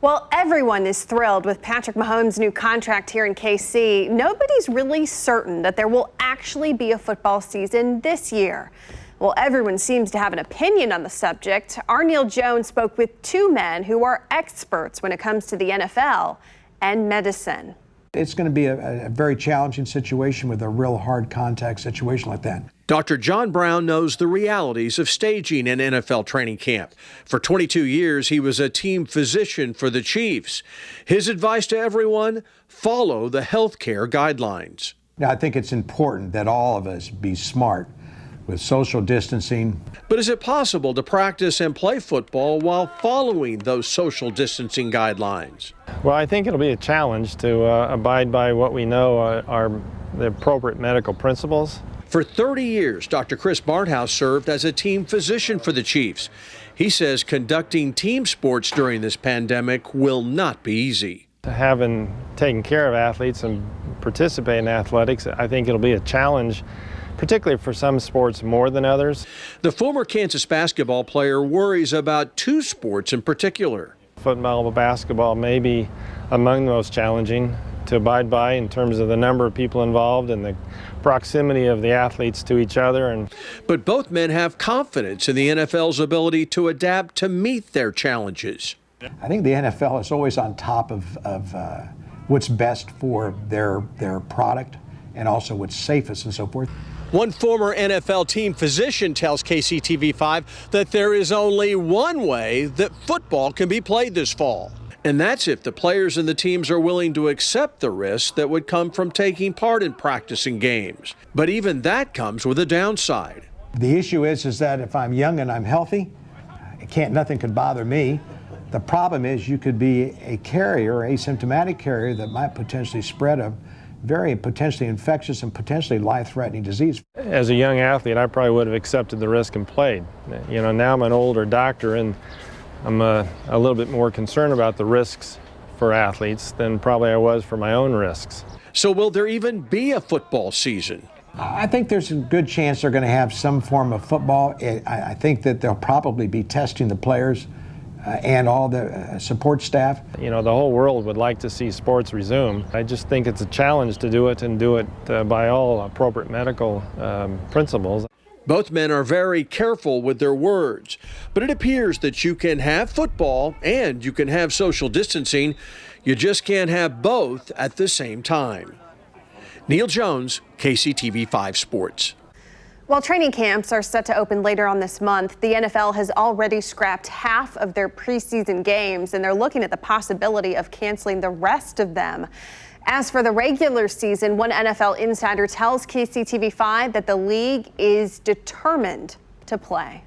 Well, everyone is thrilled with Patrick Mahomes' new contract here in KC. Nobody's really certain that there will actually be a football season this year. Well, everyone seems to have an opinion on the subject. Our Neil Jones spoke with two men who are experts when it comes to the NFL and medicine. It's going to be a very challenging situation with a real hard contact situation like that. Dr. John Brown knows the realities of staging an NFL training camp. For 22 years, he was a team physician for the Chiefs. His advice to everyone, follow the healthcare guidelines. Now, I think it's important that all of us be smart with social distancing. But is it possible to practice and play football while following those social distancing guidelines? Well, I think it'll be a challenge to abide by what we know are the appropriate medical principles. For 30 years, Dr. Chris Barnhouse served as a team physician for the Chiefs. He says conducting team sports during this pandemic will not be easy. Having taken care of athletes and participate in athletics, I think it'll be a challenge, particularly for some sports more than others. The former Kansas basketball player worries about two sports in particular. Football and basketball may be among the most challenging to abide by in terms of the number of people involved and the proximity of the athletes to each other. But both men have confidence in the NFL's ability to adapt to meet their challenges. I think the NFL is always on top of what's best for their product and also what's safest and so forth. One former NFL team physician tells KCTV5 that there is only one way that football can be played this fall. And that's if the players and the teams are willing to accept the risks that would come from taking part in practicing games. But even that comes with a downside. The issue is that if I'm young and I'm healthy, nothing could bother me. The problem is you could be a carrier, asymptomatic carrier that might potentially spread a very potentially infectious and potentially life-threatening disease. As a young athlete, I probably would have accepted the risk and played. You know, now I'm an older doctor and I'm a little bit more concerned about the risks for athletes than probably I was for my own risks. So will there even be a football season? I think there's a good chance they're going to have some form of football. I think that they'll probably be testing the players and all the support staff. You know, the whole world would like to see sports resume. I just think it's a challenge to do it and do it by all appropriate medical principles. Both men are very careful with their words, but it appears that you can have football and you can have social distancing. You just can't have both at the same time. Neil Jones, KCTV5 Sports. While training camps are set to open later on this month, the NFL has already scrapped half of their preseason games, and they're looking at the possibility of canceling the rest of them. As for the regular season, one NFL insider tells KCTV5 that the league is determined to play.